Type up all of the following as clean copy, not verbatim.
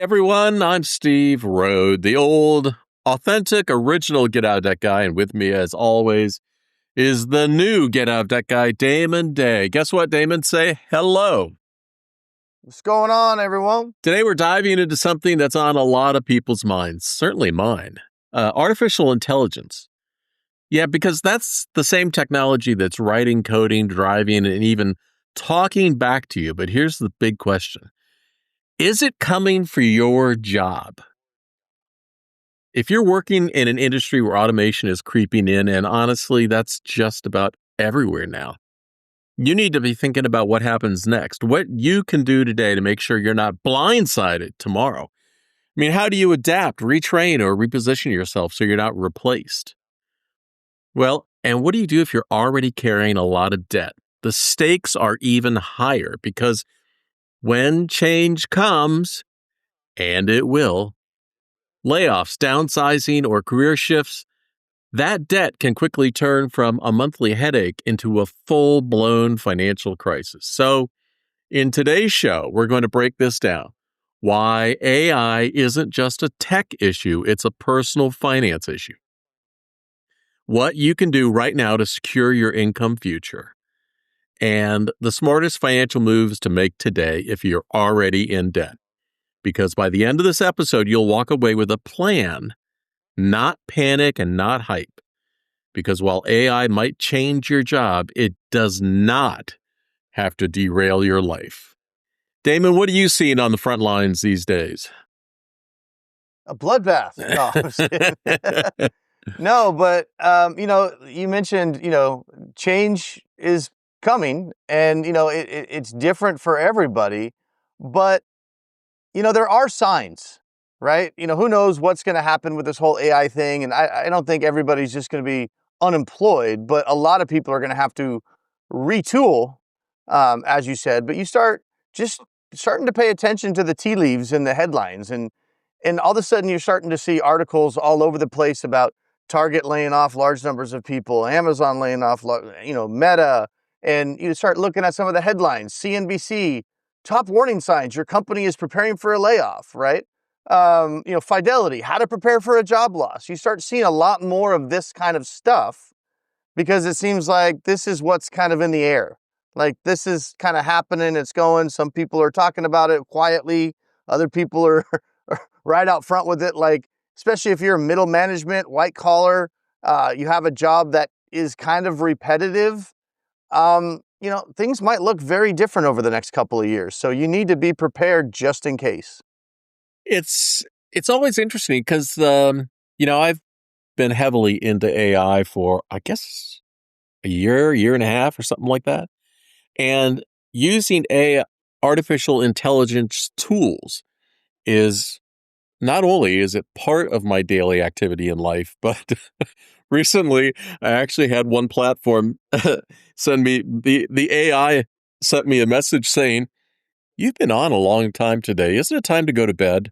Everyone, I'm Steve Rhode, the old, authentic, original Get Out of Debt guy, and with me, as always, is the new Get Out of Debt guy, Damon Day. Guess what, Damon? Say hello. What's going on, everyone? Today, we're diving into something that's on a lot of people's minds, certainly mine. Artificial intelligence. Yeah, because that's the same technology that's writing, coding, driving, and even talking back to you. But here's the big question. Is it coming for your job? If you're working in an industry where automation is creeping in, and honestly, that's just about everywhere now, you need to be thinking about what happens next, what you can do today to make sure you're not blindsided tomorrow. I mean, how do you adapt, retrain, or reposition yourself so you're not replaced? Well, and what do you do if you're already carrying a lot of debt? The stakes are even higher because when change comes, and it will, layoffs, downsizing, or career shifts, that debt can quickly turn from a monthly headache into a full-blown financial crisis. So, in today's show, we're going to break this down. Why AI isn't just a tech issue, it's a personal finance issue. What you can do right now to secure your income future. And the smartest financial moves to make today if you're already in debt. Because by the end of this episode, you'll walk away with a plan, not panic and not hype. Because while AI might change your job, it does not have to derail your life. Damon, what are you seeing on the front lines these days? A bloodbath. No, I'm just kidding. No, but you mentioned, change is coming, and it's different for everybody. But there are signs, right? Who knows what's going to happen with this whole AI thing, and I don't think everybody's just going to be unemployed, but a lot of people are going to have to retool, as you said. But you start just starting to pay attention to the tea leaves and the headlines, and all of a sudden you're starting to see articles all over the place about Target laying off large numbers of people, Amazon laying off, Meta, and you start looking at some of the headlines. CNBC, top warning signs: your company is preparing for a layoff, right? Fidelity, how to prepare for a job loss. You start seeing a lot more of this kind of stuff because it seems like this is what's kind of in the air. Like, this is kind of happening, it's going. Some people are talking about it quietly. Other people are right out front with it. Like, especially if you're middle management, white collar, you have a job that is kind of repetitive. Things might look very different over the next couple of years. So you need to be prepared just in case. It's always interesting because, I've been heavily into AI for, I guess, a year and a half or something like that. And using artificial intelligence tools is not only is it part of my daily activity in life, but recently I actually had one platform send me the AI sent me a message saying, "You've been on a long time today. Isn't it time to go to bed?"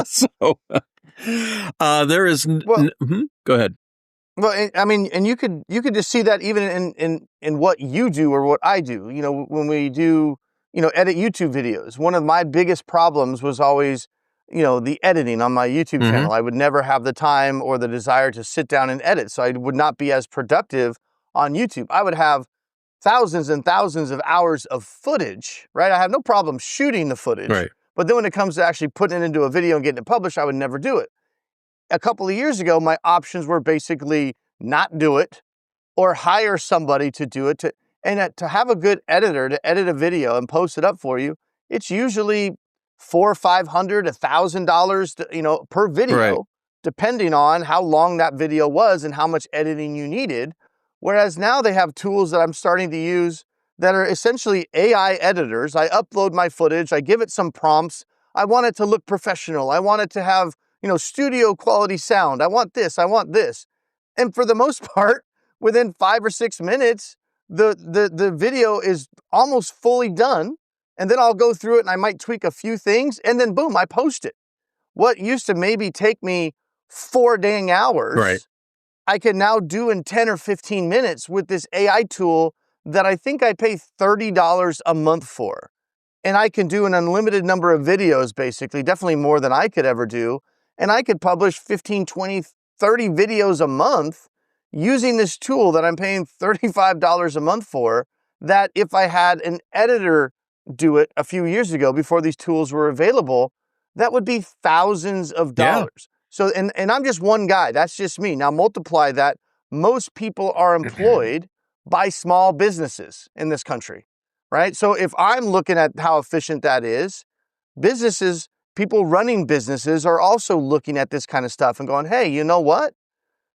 So there is. Go ahead. Well, I mean, and you could just see that even in what you do or what I do. When we do, edit YouTube videos, one of my biggest problems was always, the editing on my YouTube channel. I would never have the time or the desire to sit down and edit, so I would not be as productive on YouTube. I would have thousands and thousands of hours of footage, right? I have no problem shooting the footage, Right. But then when it comes to actually putting it into a video and getting it published, I would never do it. A couple of years ago, my options were basically not do it or hire somebody to do it. To have a good editor to edit a video and post it up for you, it's usually $400, $500, $1,000, per video, Right. depending on how long that video was and how much editing you needed. Whereas now they have tools that I'm starting to use that are essentially AI editors. I upload my footage, I give it some prompts. I want it to look professional. I want it to have, studio quality sound. I want this, I want this. And for the most part, within 5 or 6 minutes, the video is almost fully done. And then I'll go through it and I might tweak a few things and then boom, I post it. What used to maybe take me 4 dang hours, Right. I can now do in 10 or 15 minutes with this AI tool that I think I pay $30 a month for. and I can do an unlimited number of videos, basically, definitely more than I could ever do. And I could publish 15, 20, 30 videos a month using this tool that I'm paying $35 a month for, that if I had an editor do it a few years ago before these tools were available, that would be thousands of Yeah. dollars. So, and I'm just one guy. That's just me. Now multiply that. Most people are employed by small businesses in this country, right? So if I'm looking at how efficient that is, businesses, people running businesses are also looking at this kind of stuff and going, hey, you know what?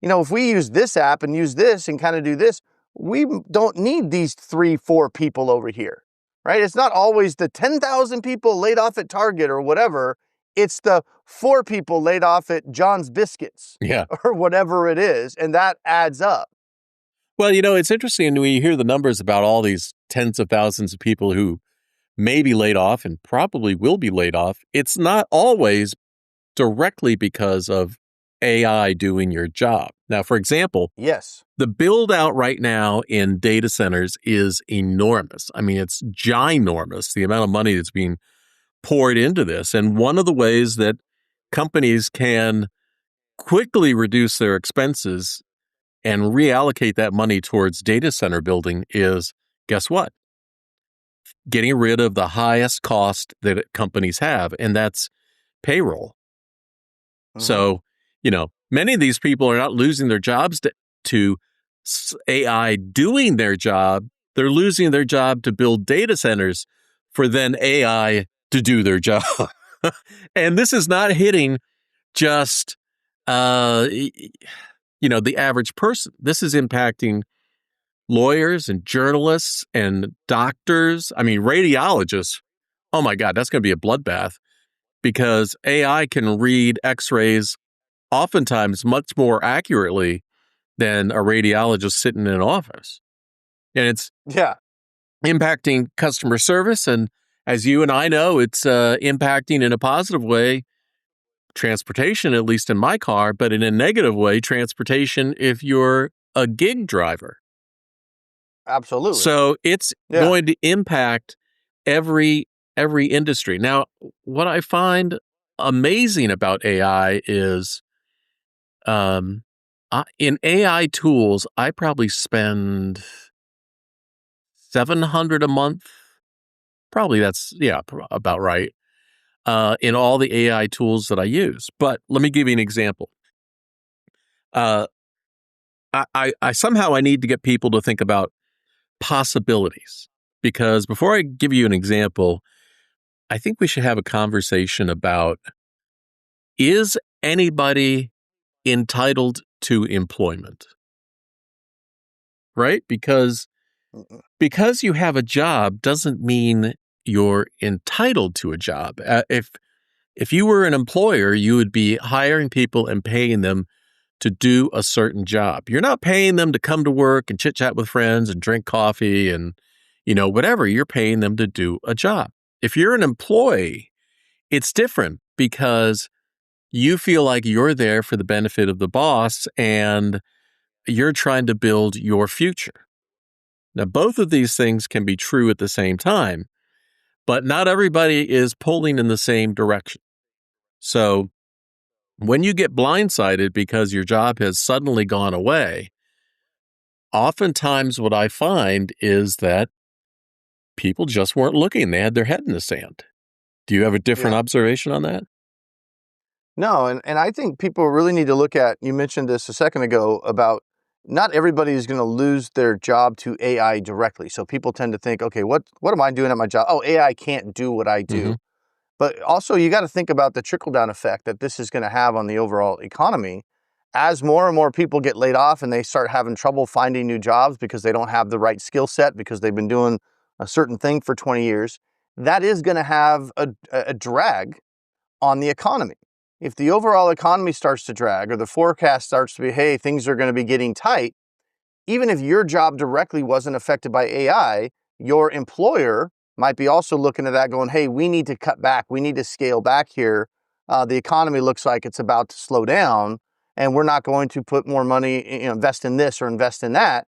If we use this app and use this and kind of do this, we don't need these 3, 4 people over here, right? It's not always the 10,000 people laid off at Target or whatever. It's the 4 people laid off at John's Biscuits Yeah. or whatever it is. And that adds up. Well, it's interesting when you hear the numbers about all these tens of thousands of people who may be laid off and probably will be laid off. It's not always directly because of AI doing your job. Now, for example, Yes. the build out right now in data centers is enormous. I mean, it's ginormous, the amount of money that's being poured into this. And one of the ways that companies can quickly reduce their expenses and reallocate that money towards data center building is, guess what? Getting rid of the highest cost that companies have, and that's payroll. Mhm. So, many of these people are not losing their jobs to AI doing their job. They're losing their job to build data centers for then AI to do their job. And this is not hitting just, the average person. This is impacting lawyers and journalists and doctors. I mean, radiologists. Oh my God, that's going to be a bloodbath because AI can read x-rays oftentimes much more accurately than a radiologist sitting in an office. And it's Yeah. impacting customer service. And as you and I know, it's impacting in a positive way transportation, at least in my car, but in a negative way, transportation if you're a gig driver. Absolutely. So it's Yeah. going to impact every industry. Now, what I find amazing about AI is in AI tools, I probably spend $700 a month. Probably that's, about right. In all the AI tools that I use. But let me give you an example. I somehow I need to get people to think about possibilities, because before I give you an example, I think we should have a conversation about, is anybody entitled to employment? Right? Because you have a job doesn't mean you're entitled to a job. If you were an employer, you would be hiring people and paying them to do a certain job. You're not paying them to come to work and chit chat with friends and drink coffee and, whatever. You're paying them to do a job. If you're an employee, it's different because you feel like you're there for the benefit of the boss and you're trying to build your future. Now, both of these things can be true at the same time, but not everybody is pulling in the same direction. So when you get blindsided because your job has suddenly gone away, oftentimes what I find is that people just weren't looking. They had their head in the sand. Do you have a different Yeah. observation on that? No, and I think people really need to look at, you mentioned this a second ago, about not everybody is going to lose their job to AI directly. So people tend to think, okay, what am I doing at my job? Oh, AI can't do what I do. Mm-hmm. But also you got to think about the trickle-down effect that this is going to have on the overall economy. As more and more people get laid off and they start having trouble finding new jobs because they don't have the right skill set because they've been doing a certain thing for 20 years, that is going to have a drag on the economy. If the overall economy starts to drag or the forecast starts to be, hey, things are going to be getting tight, even if your job directly wasn't affected by AI, your employer might be also looking at that going, hey, we need to cut back. We need to scale back here. The economy looks like it's about to slow down and we're not going to put more money, invest in this or invest in that.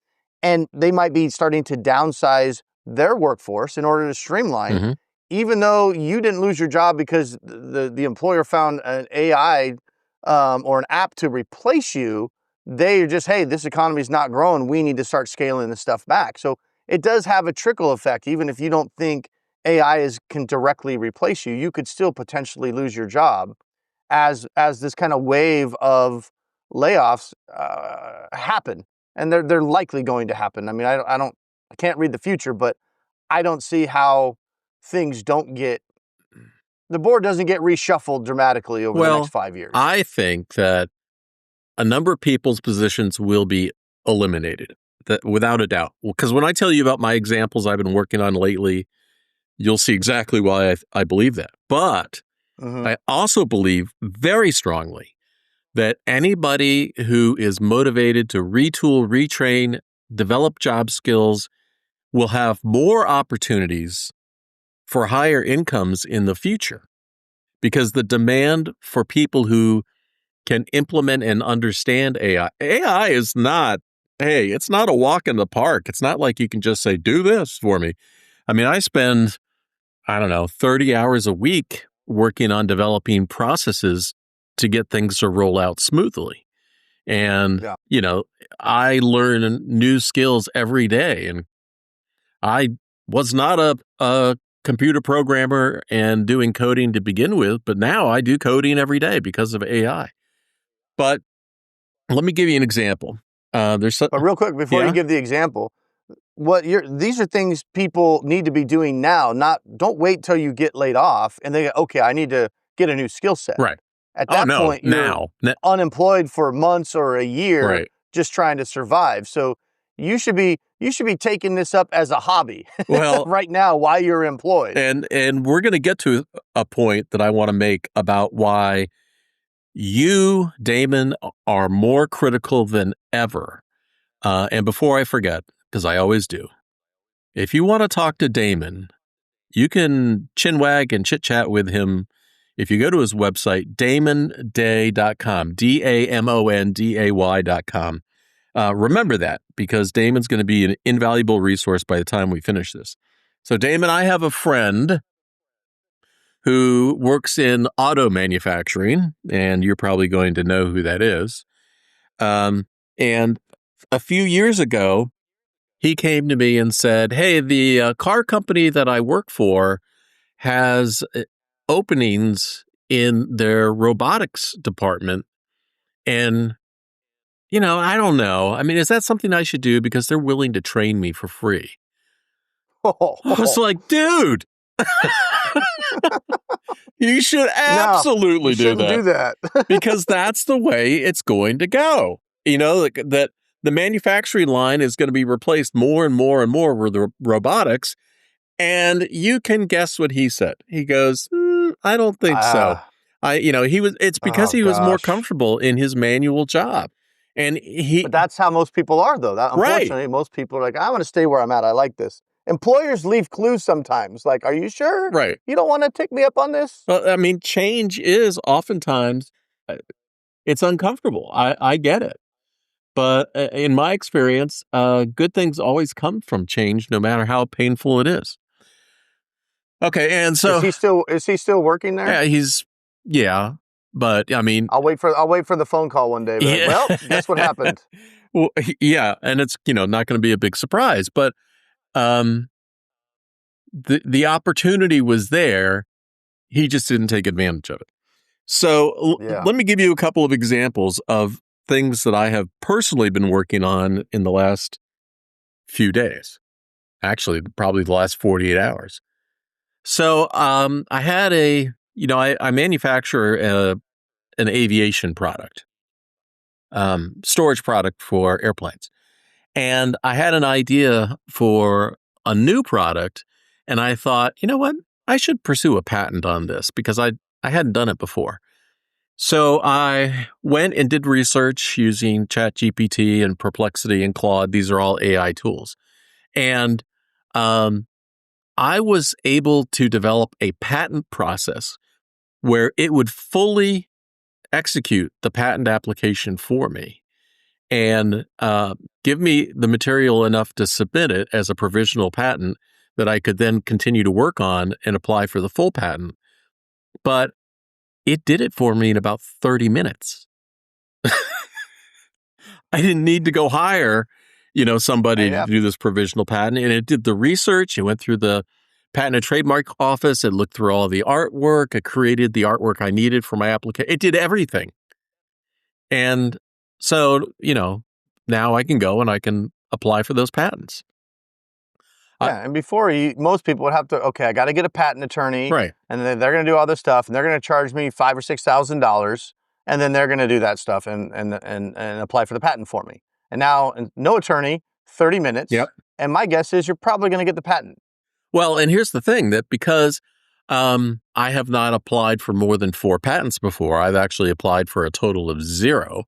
And they might be starting to downsize their workforce in order to streamline. Mm-hmm. even though you didn't lose your job because the employer found an AI or an app to replace you, they are just, hey, this economy is not growing. We need to start scaling this stuff back. So it does have a trickle effect. Even if you don't think can directly replace you, you could still potentially lose your job as this kind of wave of layoffs happen, and they're likely going to happen. I mean, I can't read the future, but I don't see how things don't get the board doesn't get reshuffled dramatically over the next Well, 5 years. I think that a number of people's positions will be eliminated, that without a doubt. Because when I tell you about my examples I've been working on lately, you'll see exactly why I believe that. But Mm-hmm. I also believe very strongly that anybody who is motivated to retool, retrain, develop job skills will have more opportunities for higher incomes in the future, because the demand for people who can implement and understand AI is not, hey, it's not a walk in the park. It's not like you can just say, do this for me. I mean, I spend, I don't know, 30 hours a week working on developing processes to get things to roll out smoothly. And, Yeah. I learn new skills every day. And I was not a computer programmer and doing coding to begin with, but now I do coding every day because of AI. But let me give you an example. But real quick, before you Yeah, give the example, these are things people need to be doing now. Not don't wait till you get laid off and they go, okay, I need to get a new skill set. right. At Oh that no, point, you're now, unemployed for months or a year right. just trying to survive. So you should be taking this up as a hobby Well, right now while you're employed. and we're going to get to a point that I want to make about why you, Damon, are more critical than ever. And before I forget, because I always do, if you want to talk to Damon, you can chinwag and chit chat with him. If you go to his website, damonday.com, DAMONDAY.com. Remember that, because Damon's going to be an invaluable resource by the time we finish this. So, Damon, I have a friend who works in auto manufacturing, and you're probably going to know who that is. And a few years ago, he came to me and said, hey, the car company that I work for has openings in their robotics department. And, I don't know. I mean, is that something I should do? Because they're willing to train me for free. I was like, dude, you should No, you absolutely do shouldn't do that, that. because that's the way it's going to go. That the manufacturing line is going to be replaced more and more and more with the robotics. And you can guess what he said. He goes, I don't think so. Ah, It's because oh he was more gosh. comfortable in his manual job. And But that's how most people are, though. That right, unfortunately, most people are like, I want to stay where I'm at. I like this. Employers leave clues sometimes. Like, are you sure right. you don't want to take me up on this? Well, I mean, change is oftentimes, it's uncomfortable. I get it. But in my experience, good things always come from change, no matter how painful it is. Okay, and Is so, he still working there? yeah, yeah, but I mean, I'll wait for the phone call one day. Be like, yeah. well, guess what happened? Well, yeah, and it's, not going to be a big surprise, but um, the opportunity was there. He just didn't take advantage of it. So Yeah. let me give you a couple of examples of things that I have personally been working on in the last few days. Actually, probably the last 48 hours. So I had I manufacture an aviation product, storage product for airplanes. And I had an idea for a new product, and I thought, you know what? I should pursue a patent on this, because I hadn't done it before. So I went and did research using ChatGPT and Perplexity and Claude. These are all AI tools. And um, I was able to develop a patent process where it would fully execute the patent application for me, and give me the material enough to submit it as a provisional patent that I could then continue to work on and apply for the full patent. But it did it for me in about 30 minutes. I didn't need to go hire, somebody to do this provisional patent. And it did the research. It went through the Patent and Trademark Office. It looked through all the artwork. It created the artwork I needed for my application. It did everything. And so, now I can go and I can apply for those patents. Yeah, and before most people would have to, I got to get a patent attorney, right? And then they're going to do all this stuff, and they're going to charge me $5,000 or $6,000, and then they're going to do that stuff and apply for the patent for me. And now, no attorney, 30 minutes. Yep. And my guess is you're probably going to get the patent. Well, and here's the thing, that because I have not applied for more than 4 patents before, I've actually applied for a total of 0.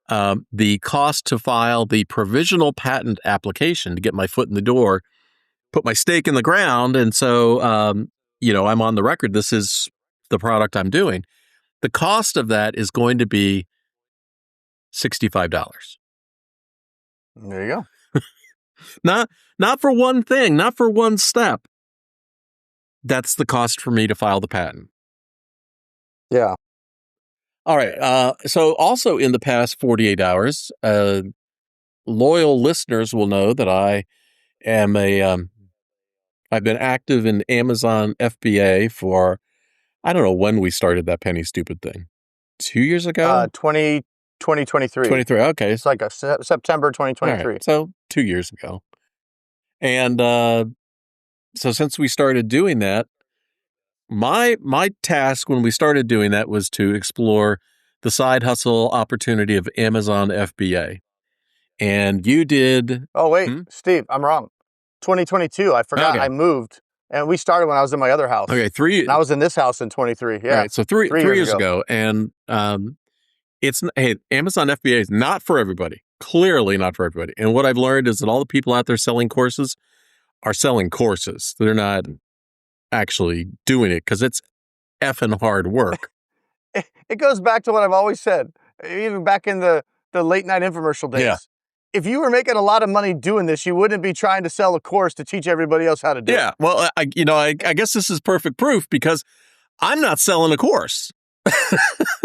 The cost to file the provisional patent application to get my foot in the door, put my stake in the ground. And so, I'm on the record. This is the product I'm doing. The cost of that is going to be $65. There you go. Not for one thing, not for one step. That's the cost for me to file the patent. Yeah. All right. So also in the past 48 hours, loyal listeners will know that I am I've been active in Amazon FBA for, I don't know when we started that penny stupid thing. 2 years ago? 2023. 23, okay. It's like September 2023. Right, so 2 years ago. And so since we started doing that, my task when we started doing that was to explore the side hustle opportunity of Amazon FBA. And you did... Oh, wait, Steve, I'm wrong. 2022, I forgot. Okay. I moved. And we started when I was in my other house. Okay, and I was in this house in 23. Yeah. All right, so three years ago. And Amazon FBA is not for everybody. Clearly not for everybody. And what I've learned is that all the people out there selling courses are selling courses. They're not actually doing it because it's effing hard work. It goes back to what I've always said, even back in the late night infomercial days. Yeah. If you were making a lot of money doing this, you wouldn't be trying to sell a course to teach everybody else how to do it. Yeah, well, I guess this is perfect proof because I'm not selling a course.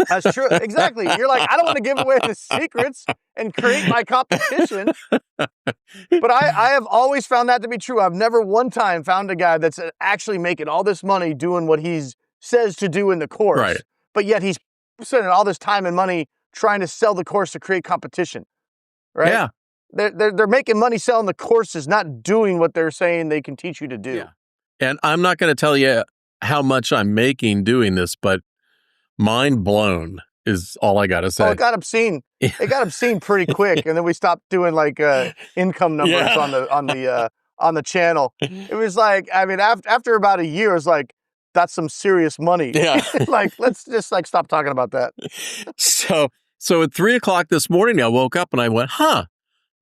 That's true. Exactly. You're like, I don't want to give away the secrets and create my competition. But I have always found that to be true. I've never one time found a guy that's actually making all this money doing what he says to do in the course. Right. But yet he's spending all this time and money trying to sell the course to create competition. Right? Yeah. They're making money selling the courses, not doing what they're saying they can teach you to do. Yeah. And I'm not going to tell you how much I'm making doing this, but mind blown is all I got to say. Oh, it got obscene. It got obscene pretty quick, and then we stopped doing like income numbers on the channel. It was like, I mean, after about a year, it was like, that's some serious money. Yeah. Like, let's just like stop talking about that. So at 3:00 this morning, I woke up and I went,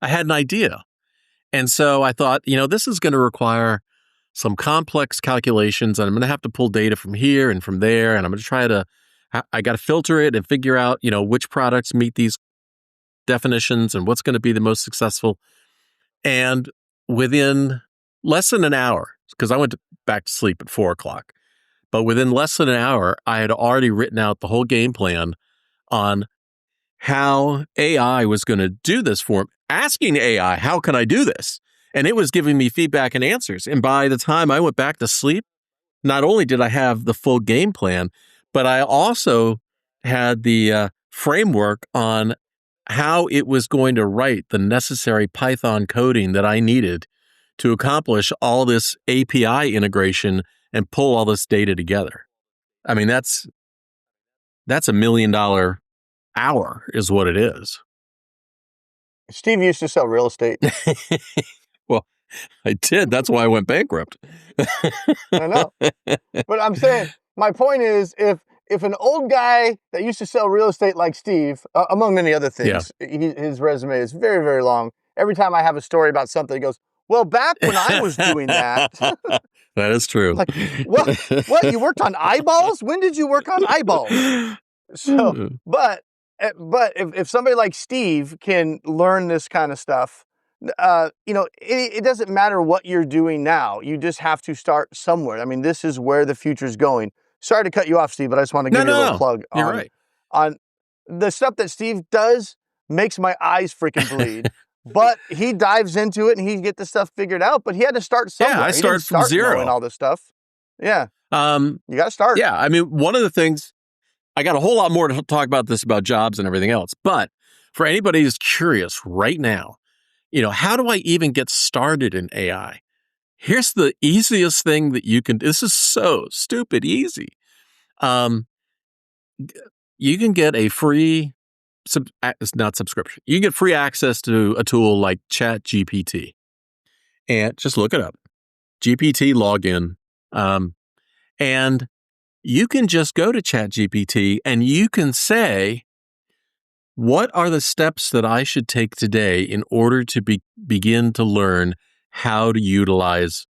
I had an idea. And so I thought, this is going to require some complex calculations, and I'm going to have to pull data from here and from there, and I'm going to I got to filter it and figure out, which products meet these definitions and what's going to be the most successful. And within less than an hour, because I went back to sleep at 4:00, but within less than an hour, I had already written out the whole game plan on how AI was going to do this for me, asking AI, how can I do this? And it was giving me feedback and answers. And by the time I went back to sleep, not only did I have the full game plan, but I also had the framework on how it was going to write the necessary Python coding that I needed to accomplish all this API integration and pull all this data together. I mean, that's $1 million hour is what it is. Steve used to sell real estate. Well, I did. That's why I went bankrupt. I know. But I'm saying, my point is, if an old guy that used to sell real estate like Steve, among many other things, his resume is very, very long. Every time I have a story about something, he goes, well, back when I was doing that. That is true. Like, what? You worked on eyeballs? When did you work on eyeballs? So, but if somebody like Steve can learn this kind of stuff, it doesn't matter what you're doing now. You just have to start somewhere. I mean, this is where the future's going. Sorry to cut you off, Steve, but I just want to No, give you a no, little no. plug You're on right. on the stuff that Steve does makes my eyes freaking bleed. But he dives into it and he get the stuff figured out. But he had to start Yeah, somewhere. I He didn't started from start knowing zero. all this stuff. Yeah, you got to start. Yeah, I mean, one of the things, I got a whole lot more to talk about this, about jobs and everything else. But for anybody who's curious right now, how do I even get started in AI? Here's the easiest thing that you can, this is so stupid easy. Um, you can get a free, it's not subscription. You can get free access to a tool like ChatGPT, and just look it up. GPT login. And you can just go to ChatGPT and you can say, what are the steps that I should take today in order to begin to learn how to utilize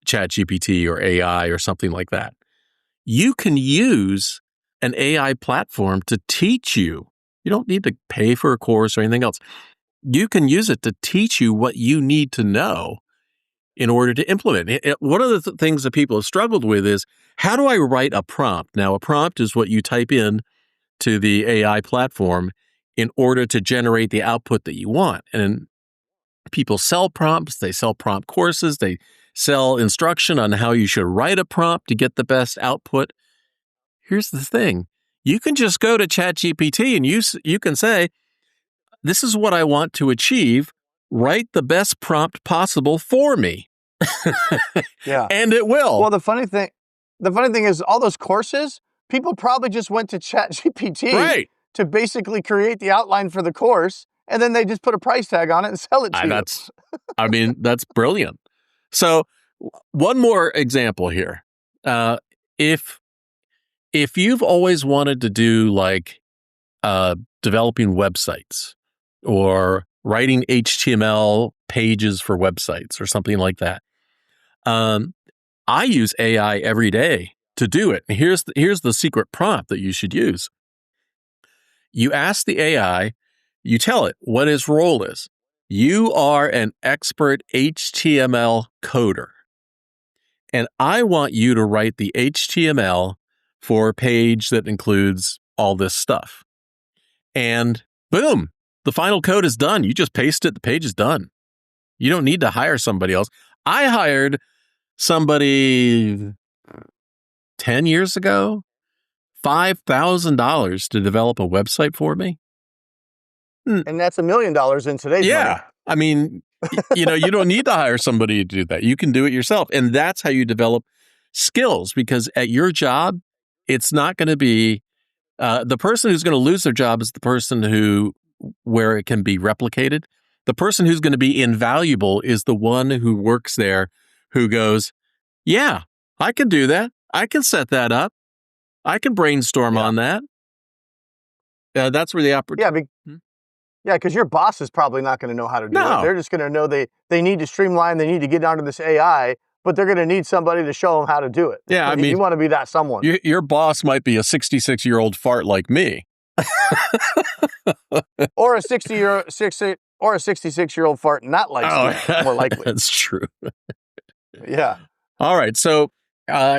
ChatGPT or AI or something like that? You can use an AI platform to teach you. You don't need to pay for a course or anything else. You can use it to teach you what you need to know in order to implement it. One of the things that people have struggled with is, how do I write a prompt? Now, a prompt is what you type in to the AI platform in order to generate the output that you want. And people sell prompts, they sell prompt courses, they sell instruction on how you should write a prompt to get the best output. Here's the thing. You can just go to ChatGPT and you can say, this is what I want to achieve. Write the best prompt possible for me. Yeah. And it will. Well, the funny thing is, all those courses, people probably just went to ChatGPT Right. to basically create the outline for the course, and then they just put a price tag on it and sell it to you. That's brilliant. So, one more example here. If you've always wanted to do like developing websites or writing HTML pages for websites or something like that, I use AI every day to do it. And here's the secret prompt that you should use. You ask the AI, you tell it what its role is. You are an expert HTML coder, and I want you to write the HTML for a page that includes all this stuff. And boom, the final code is done. You just paste it, the page is done. You don't need to hire somebody else. I hired somebody 10 years ago, $5,000 to develop a website for me. And that's $1 million in today's money. Yeah. I mean, you don't need to hire somebody to do that. You can do it yourself. And that's how you develop skills, because at your job, it's not going to be the person who's going to lose their job is the person where it can be replicated. The person who's going to be invaluable is the one who works there, who goes, yeah, I can do that. I can set that up. I can brainstorm on that. That's where the opportunity. Yeah, because your boss is probably not going to know how to do No. it. They're just going to know they need to streamline, they need to get onto this AI, but they're going to need somebody to show them how to do it. Yeah, I mean, you want to be that someone. Your boss might be a 66-year-old fart like me. Or a 66-year-old fart not like Steve, more likely. That's true. Yeah. All right. So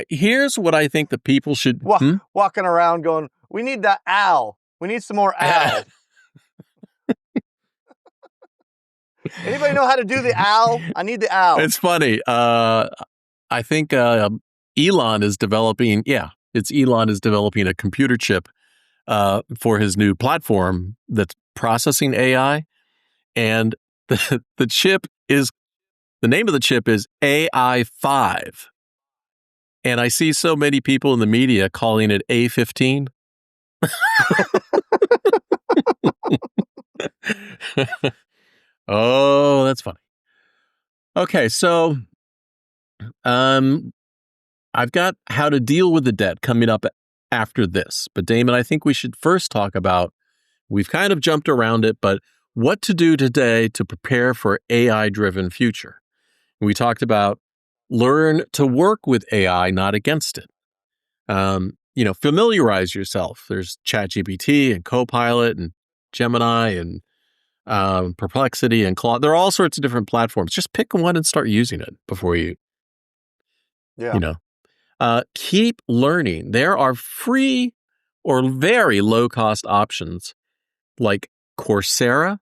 here's what I think that people should... Walking around going, we need that owl. We need some more owl. Anybody know how to do the owl? I need the owl. It's funny. I think Elon is developing... Yeah, Elon is developing a computer chip for his new platform that's processing AI. And the name of the chip is AI5. And I see so many people in the media calling it A15. Oh, that's funny. Okay, so I've got how to deal with the debt coming up after this. But Damon, I think we should first talk about, we've kind of jumped around it, but what to do today to prepare for AI-driven future. We talked about learn to work with AI, not against it. Familiarize yourself. There's ChatGPT and Copilot and Gemini and Perplexity and Claude. There are all sorts of different platforms. Just pick one and start using it before you Yeah. keep learning. There are free or very low-cost options like Coursera,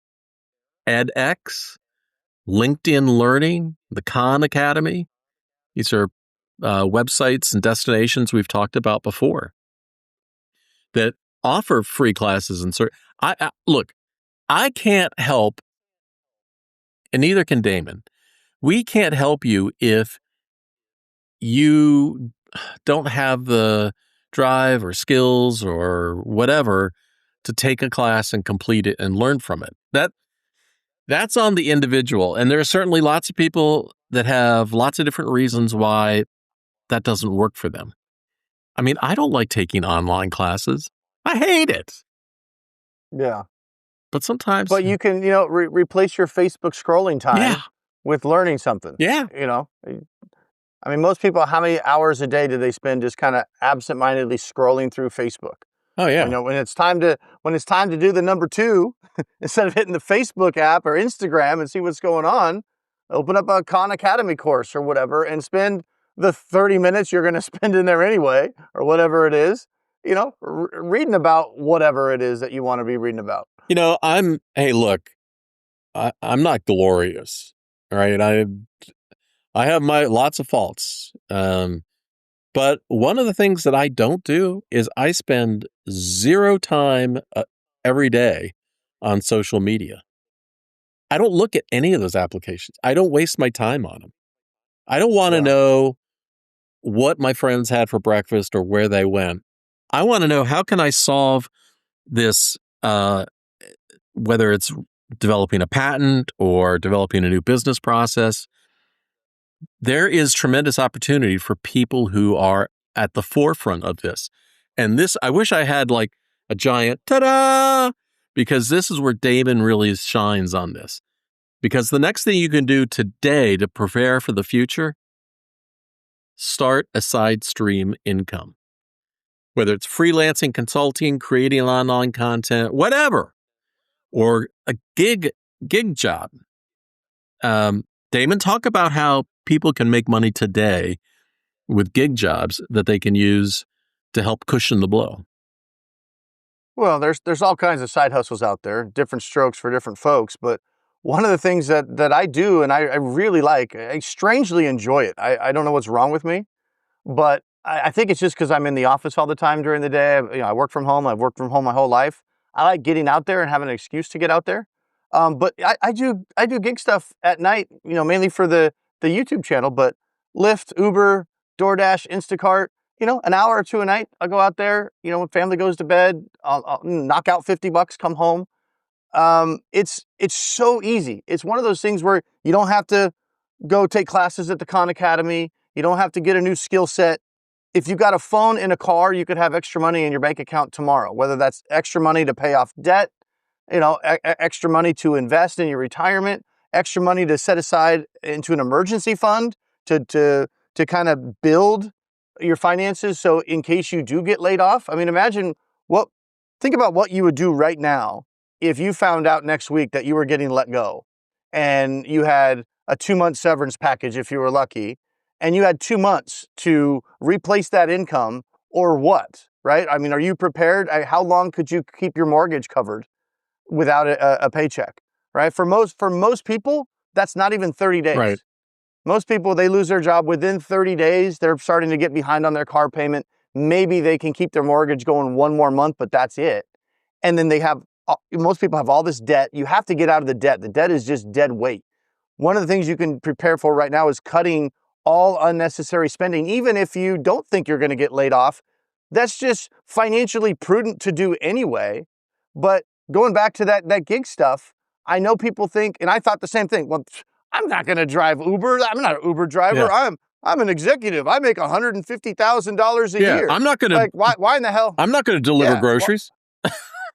edX, LinkedIn Learning, the Khan Academy. These are websites and destinations we've talked about before that offer free classes. And look, I can't help, and neither can Damon. We can't help you if you don't have the drive or skills or whatever to take a class and complete it and learn from it. That's on the individual. And there are certainly lots of people that have lots of different reasons why that doesn't work for them. I mean, I don't like taking online classes. I hate it. Yeah. But sometimes. But you can, replace your Facebook scrolling time with learning something. Yeah. I mean, most people, how many hours a day do they spend just kind of absentmindedly scrolling through Facebook? Oh, yeah. When it's time to do the number 2, instead of hitting the Facebook app or Instagram and see what's going on, open up a Khan Academy course or whatever and spend the 30 minutes you're going to spend in there anyway, or whatever it is, reading about whatever it is that you want to be reading about. Hey, look, I'm not glorious, right? I have my lots of faults. But one of the things that I don't do is I spend 0 time every day on social media. I don't look at any of those applications. I don't waste my time on them. I don't want to know what my friends had for breakfast or where they went. I want to know, how can I solve this, whether it's developing a patent or developing a new business process. There is tremendous opportunity for people who are at the forefront of this. And this, I wish I had like a giant ta-da, because this is where Damon really shines on this. Because the next thing you can do today to prepare for the future, start a side stream income. Whether it's freelancing, consulting, creating online content, whatever, or a gig job. Damon, talk about how people can make money today with gig jobs that they can use to help cushion the blow. Well, there's all kinds of side hustles out there, different strokes for different folks. But one of the things that I do and I really like, I strangely enjoy it. I don't know what's wrong with me, but I think it's just because I'm in the office all the time during the day. I work from home. I've worked from home my whole life. I like getting out there and having an excuse to get out there. But I do gig stuff at night, mainly for the YouTube channel, but Lyft, Uber, DoorDash, Instacart, an hour or 2 a night. I'll go out there, when family goes to bed, I'll knock out $50, come home. It's so easy. It's one of those things where you don't have to go take classes at the Khan Academy. You don't have to get a new skill set. If you've got a phone in a car, you could have extra money in your bank account tomorrow, whether that's extra money to pay off debt, extra money to invest in your retirement, extra money to set aside into an emergency fund to kind of build your finances. So in case you do get laid off, I mean, think about what you would do right now if you found out next week that you were getting let go and you had a 2-month severance package, if you were lucky, and you had 2 months to replace that income, or what, right? I mean, are you prepared? How long could you keep your mortgage covered without a paycheck, right? For most people, that's not even 30 days. Right. Most people, they lose their job within 30 days. They're starting to get behind on their car payment. Maybe they can keep their mortgage going 1 more month, but that's it. And then most people have all this debt. You have to get out of the debt. The debt is just dead weight. One of the things you can prepare for right now is cutting all unnecessary spending. Even if you don't think you're going to get laid off, that's just financially prudent to do anyway. But going back to that gig stuff, I know people think, and I thought the same thing. Well, I'm not going to drive Uber. I'm not an Uber driver. Yeah. I'm an executive. I make $150,000 a year. I'm not going to. Like, why in the hell? I'm not going to deliver groceries.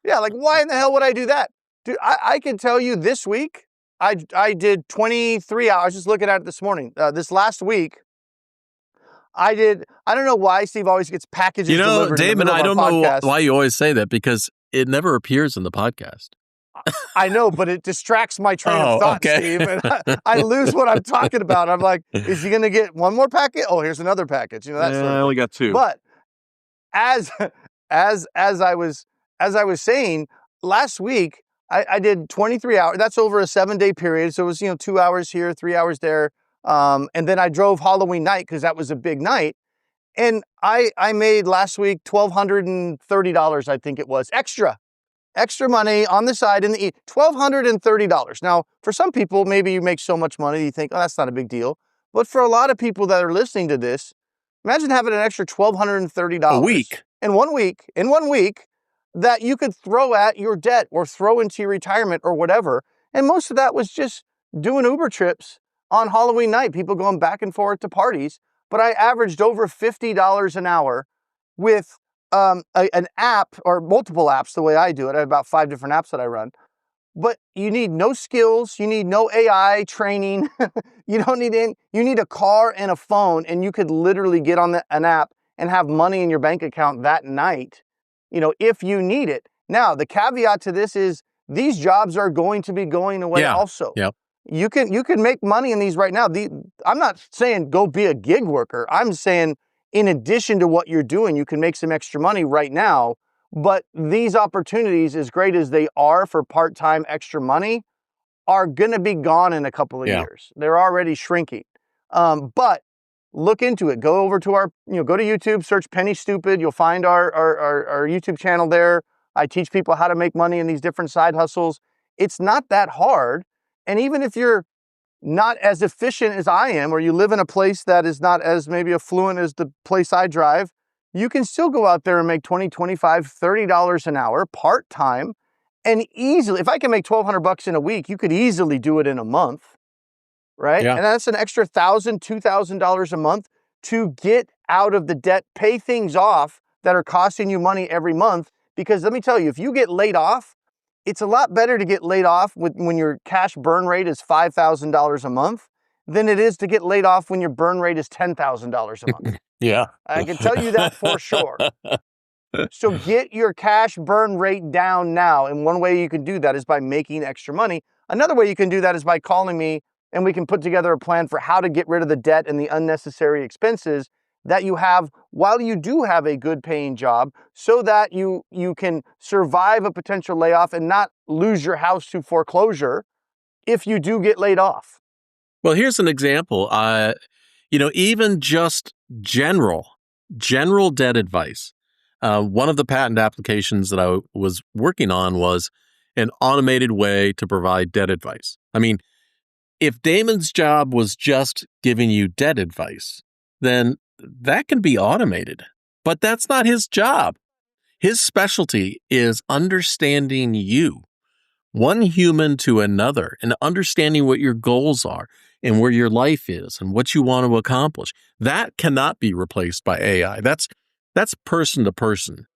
Yeah, like why in the hell would I do that? Dude, I can tell you this week, I did 23 hours. I was just looking at it this morning. This last week, I don't know why Steve always gets packages delivered Damon, in the middle I of don't our know podcast. why you always say that, because it never appears in the podcast. I know, but it distracts my train of Oh, thought, okay. Steve, and I lose what I'm talking about. I'm like, is he going to get one more packet? Oh, here's another package. That sort of I thing. only got 2. But as as I was saying, last week I did 23 hours. That's over a 7-day period. So it was 2 hours here, 3 hours there, and then I drove Halloween night because that was a big night. And I made last week $1,230, I think it was, extra money on the side in the $1,230. Now, for some people, maybe you make so much money you think, oh, that's not a big deal. But for a lot of people that are listening to this, imagine having an extra A $1,230 week. in 1 week that you could throw at your debt or throw into your retirement or whatever. And most of that was just doing Uber trips on Halloween night, people going back and forth to parties. But I averaged over $50 an hour with an app or multiple apps the way I do it. I have about 5 different apps that I run. But you need no skills, you need no AI training, you don't need any, you need a car and a phone, and you could literally get on an app and have money in your bank account that night, if you need it. Now, the caveat to this is these jobs are going to be going away Yeah. also. Yep. You can make money in these right now. I'm not saying go be a gig worker. I'm saying in addition to what you're doing, you can make some extra money right now. But these opportunities, as great as they are for part-time extra money, are going to be gone in a couple of Yeah. years. They're already shrinking. But look into it. Go over to go to YouTube, search Penny Stupid. You'll find our YouTube channel there. I teach people how to make money in these different side hustles. It's not that hard. And even if you're not as efficient as I am, or you live in a place that is not as maybe affluent as the place I drive, you can still go out there and make $20, $25, $30 an hour part-time and easily, if I can make $1,200 in a week, you could easily do it in a month, right? Yeah. And that's an extra $1,000, $2,000 a month to get out of the debt, pay things off that are costing you money every month. Because let me tell you, if you get laid off, it's a lot better to get laid off when your cash burn rate is $5,000 a month than it is to get laid off when your burn rate is $10,000 a month. Yeah. I can tell you that for sure. So get your cash burn rate down now. And one way you can do that is by making extra money. Another way you can do that is by calling me and we can put together a plan for how to get rid of the debt and the unnecessary expenses that you have while you do have a good paying job so that you can survive a potential layoff and not lose your house to foreclosure if you do get laid off. Well, here's an example. Even just general debt advice. One of the patent applications that I was working on was an automated way to provide debt advice. I mean, if Damon's job was just giving you debt advice, then that can be automated. But that's not his job. His specialty is understanding you, one human to another, and understanding what your goals are and where your life is and what you want to accomplish. That cannot be replaced by AI. That's person to person.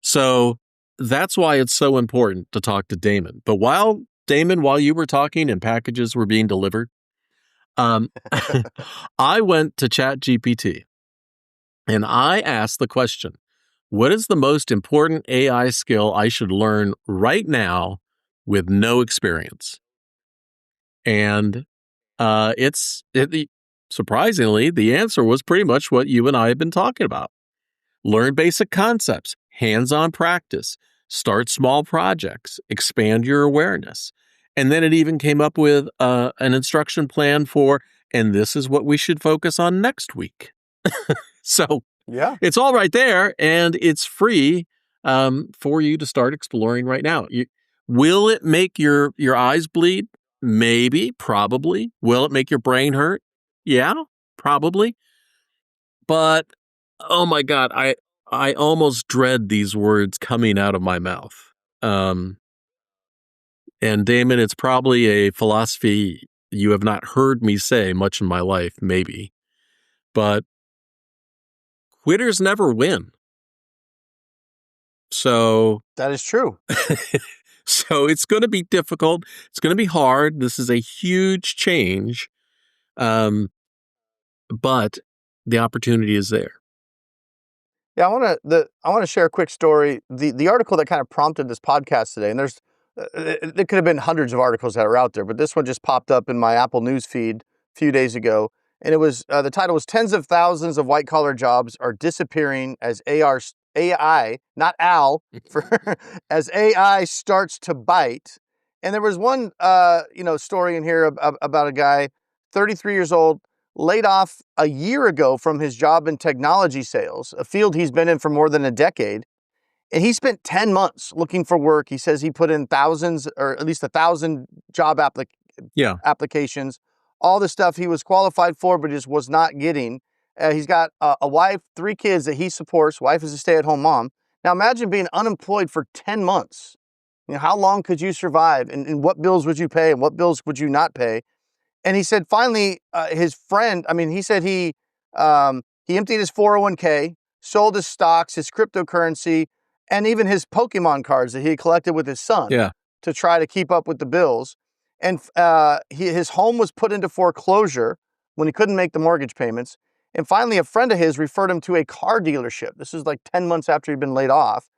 So that's why it's so important to talk to Damon. But while you were talking and packages were being delivered, I went to ChatGPT and I asked the question, what is the most important AI skill I should learn right now with no experience? And surprisingly, the answer was pretty much what you and I have been talking about. Learn basic concepts, hands-on practice, start small projects, expand your awareness. And then it even came up with an instruction plan and this is what we should focus on next week. So Yeah. it's all right there, and it's free for you to start exploring right now. Will it make your eyes bleed? Maybe, probably. Will it make your brain hurt? Yeah, probably. But oh my God, I almost dread these words coming out of my mouth. And Damon, it's probably a philosophy you have not heard me say much in my life, maybe. But quitters never win. So That is true. So it's going to be difficult. It's going to be hard. This is a huge change. But the opportunity is there. Yeah, I want to share a quick story. The article that kind of prompted this podcast today, and there's there could have been hundreds of articles that are out there, but this one just popped up in my Apple News feed a few days ago. And it was, the title was Tens of Thousands of White Collar Jobs Are Disappearing as AI, not Al, as AI starts to bite. And there was one, story in here about a guy, 33 years old, laid off a year ago from his job in technology sales, a field he's been in for more than a decade. And he spent 10 months looking for work. He says he put in thousands, or at least 1,000 job applications, all the stuff he was qualified for, but just was not getting. He's got a wife, 3 kids that he supports. Wife is a stay-at-home mom. Now imagine being unemployed for 10 months. How long could you survive? And what bills would you pay? And what bills would you not pay? And he said finally, his friend, he said he emptied his 401k, sold his stocks, his cryptocurrency, and even his Pokemon cards that he had collected with his son to try to keep up with the bills. And his home was put into foreclosure when he couldn't make the mortgage payments. And finally, a friend of his referred him to a car dealership. This is like 10 months after he'd been laid off.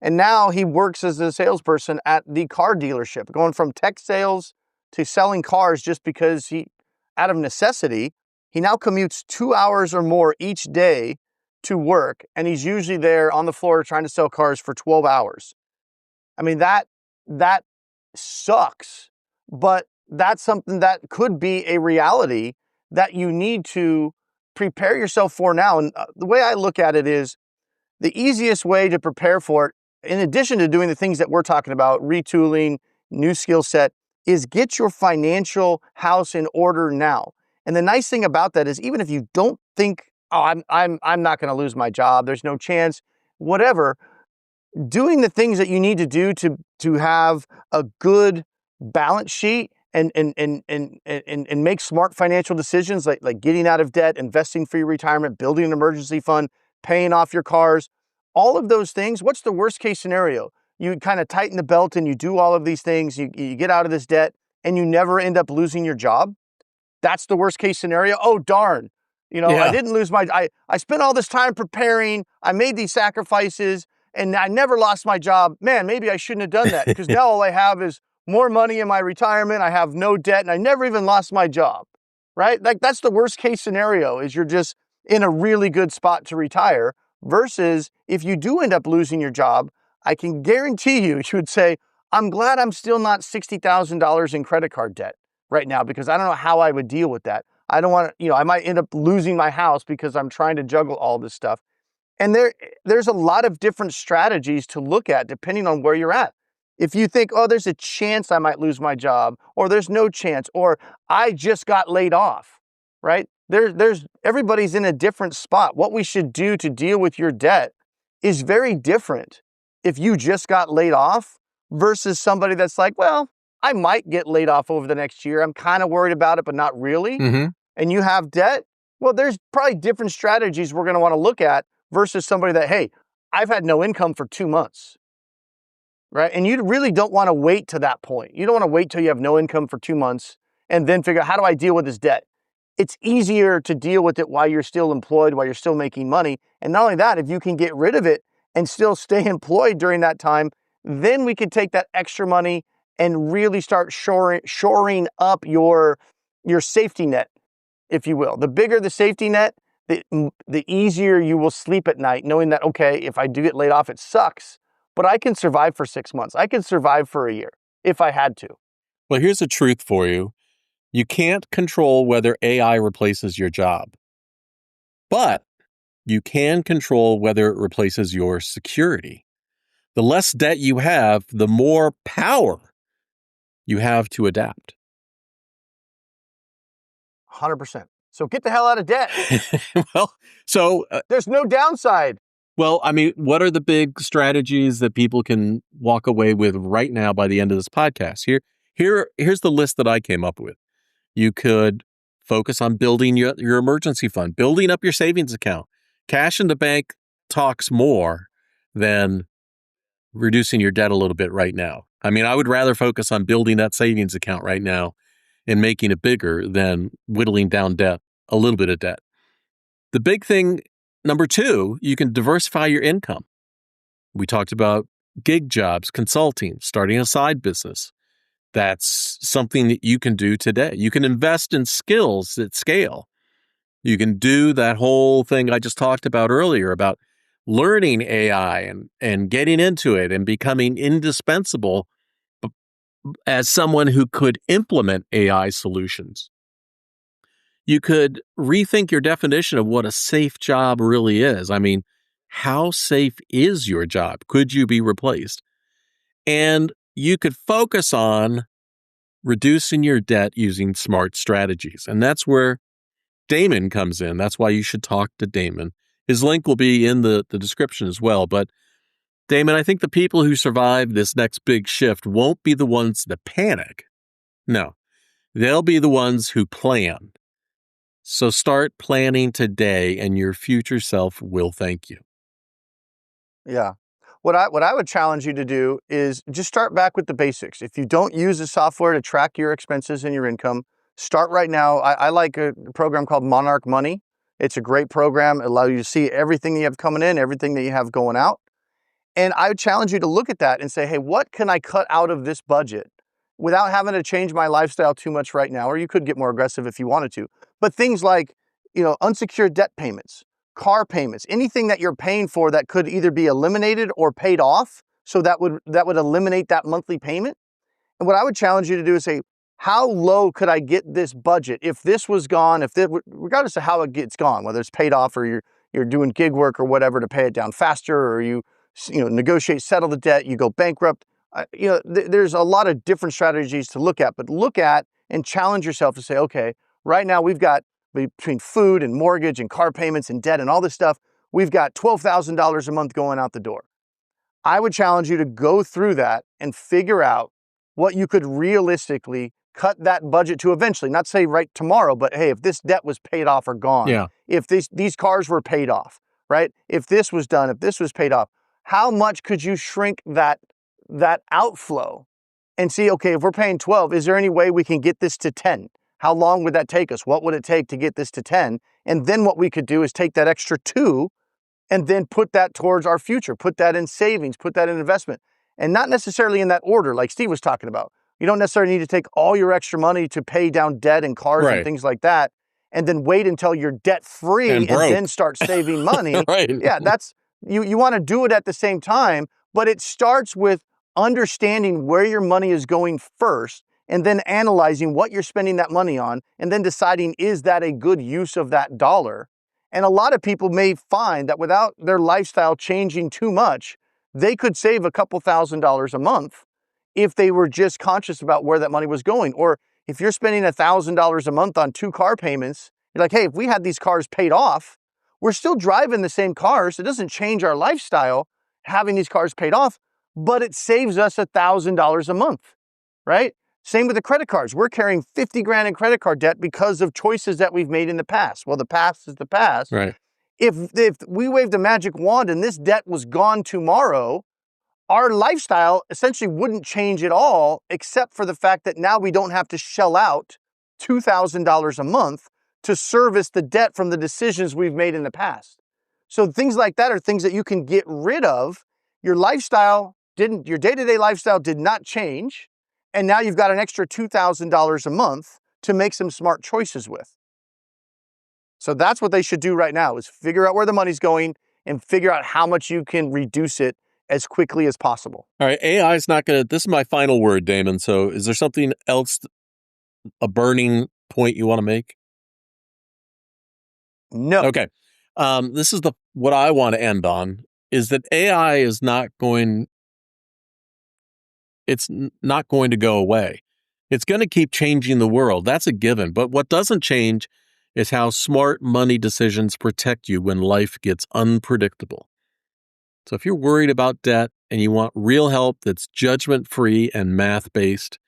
And now he works as a salesperson at the car dealership, going from tech sales to selling cars just because out of necessity, he now commutes 2 hours or more each day to work. And he's usually there on the floor trying to sell cars for 12 hours. That sucks, but that's something that could be a reality that you need to prepare yourself for now. And the way I look at it is the easiest way to prepare for it, in addition to doing the things that we're talking about, retooling, new skill set, is get your financial house in order now. And the nice thing about that is even if you don't think, oh, I'm not going to lose my job, there's no chance, whatever, doing the things that you need to do to have a good balance sheet and make smart financial decisions like getting out of debt, investing for your retirement, building an emergency fund, paying off your cars, all of those things. What's the worst case scenario? You kind of tighten the belt and you do all of these things, you get out of this debt and you never end up losing your job. That's the worst case scenario. Oh, darn. I didn't lose I spent all this time preparing. I made these sacrifices and I never lost my job. Man, maybe I shouldn't have done that because now all I have is more money in my retirement. I have no debt and I never even lost my job, right? Like that's the worst case scenario is you're just in a really good spot to retire versus if you do end up losing your job, I can guarantee you would say, I'm glad I'm still not $60,000 in credit card debt right now because I don't know how I would deal with that. I don't want to, I might end up losing my house because I'm trying to juggle all this stuff. And there's a lot of different strategies to look at depending on where you're at. If you think, oh, there's a chance I might lose my job, or there's no chance, or I just got laid off, right? There's everybody's in a different spot. What we should do to deal with your debt is very different if you just got laid off versus somebody that's like, well, I might get laid off over the next year. I'm kind of worried about it, but not really. Mm-hmm. And you have debt. Well, there's probably different strategies we're going to want to look at versus somebody that, hey, I've had no income for 2 months, right? And you really don't want to wait to that point. You don't want to wait till you have no income for 2 months and then figure out how do I deal with this debt? It's easier to deal with it while you're still employed, while you're still making money. And not only that, if you can get rid of it and still stay employed during that time, then we could take that extra money and really start shoring up your safety net, if you will. The bigger the safety net, the easier you will sleep at night, knowing that, okay, if I do get laid off, it sucks, but I can survive for 6 months. I can survive for a year if I had to. Well, here's the truth for you. You can't control whether AI replaces your job, but you can control whether it replaces your security. The less debt you have, the more power you have to adapt. 100%. So get the hell out of debt. There's no downside. Well, what are the big strategies that people can walk away with right now by the end of this podcast? Here's the list that I came up with. You could focus on building your emergency fund, building up your savings account. Cash in the bank talks more than reducing your debt a little bit right now. I would rather focus on building that savings account right now and making it bigger than whittling down debt, a little bit of debt. The big thing, number 2, you can diversify your income. We talked about gig jobs, consulting, starting a side business. That's something that you can do today. You can invest in skills that scale. You can do that whole thing I just talked about earlier about learning AI and getting into it and becoming indispensable as someone who could implement AI solutions. You could rethink your definition of what a safe job really is. I mean, how safe is your job? Could you be replaced? And you could focus on reducing your debt using smart strategies. And that's where Damon comes in. That's why you should talk to Damon. His link will be in the description as well. But Damon, I think the people who survive this next big shift won't be the ones that panic. No, they'll be the ones who plan. So start planning today, and your future self will thank you. Yeah. What I would challenge you to do is just start back with the basics. If you don't use the software to track your expenses and your income, start right now. I like a program called Monarch Money. It's a great program. It allows you to see everything you have coming in, everything that you have going out. And I would challenge you to look at that and say, hey, what can I cut out of this budget without having to change my lifestyle too much right now? Or you could get more aggressive if you wanted to. But things like, unsecured debt payments, car payments, anything that you're paying for that could either be eliminated or paid off. So that would eliminate that monthly payment. And what I would challenge you to do is say, how low could I get this budget if this was gone, regardless of how it gets gone, whether it's paid off or you're doing gig work or whatever to pay it down faster, or you negotiate, settle the debt, you go bankrupt. There's a lot of different strategies to look at, but look at and challenge yourself to say, okay, right now we've got, between food and mortgage and car payments and debt and all this stuff, we've got $12,000 a month going out the door. I would challenge you to go through that and figure out what you could realistically cut that budget to eventually, not say right tomorrow, but hey, if this debt was paid off or gone, if these cars were paid off, right? If this was done, if this was paid off, how much could you shrink that outflow and see, okay, if we're paying 12, is there any way we can get this to 10? How long would that take us? What would it take to get this to 10? And then what we could do is take that extra 2 and then put that towards our future, put that in savings, put that in investment, and not necessarily in that order like Steve was talking about. You don't necessarily need to take all your extra money to pay down debt and cars and things like that, and then wait until you're debt free and then start saving money. Yeah, that's you want to do it at the same time, but it starts with understanding where your money is going first, and then analyzing what you're spending that money on, and then deciding, is that a good use of that dollar? And a lot of people may find that without their lifestyle changing too much, they could save a couple $1,000s a month if they were just conscious about where that money was going. Or if you're spending $1,000 a month on 2 car payments, you're like, hey, if we had these cars paid off, we're still driving the same cars. It doesn't change our lifestyle having these cars paid off, but it saves us $1,000 a month, right? Same with the credit cards. We're carrying 50 grand in credit card debt because of choices that we've made in the past. Well, the past is the past. Right. If we waved a magic wand and this debt was gone tomorrow, our lifestyle essentially wouldn't change at all, except for the fact that now we don't have to shell out $2,000 a month to service the debt from the decisions we've made in the past. So things like that are things that you can get rid of. Your day-to-day lifestyle did not change. And now you've got an extra $2,000 a month to make some smart choices with. So that's what they should do right now, is figure out where the money's going and figure out how much you can reduce it as quickly as possible. All right, AI is not going to, this is my final word, Damon. So is there something else, a burning point you want to make? No. Okay. This is what I want to end on, is that AI is not going to go away. It's going to keep changing the world. That's a given. But what doesn't change is how smart money decisions protect you when life gets unpredictable. So if you're worried about debt and you want real help that's judgment-free and math-based,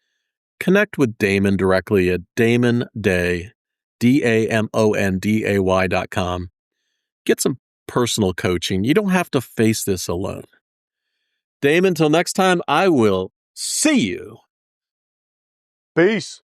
connect with Damon directly at damonday, DAMONDAY.com. Get some personal coaching. You don't have to face this alone. Damon, until next time, I will see you. Peace.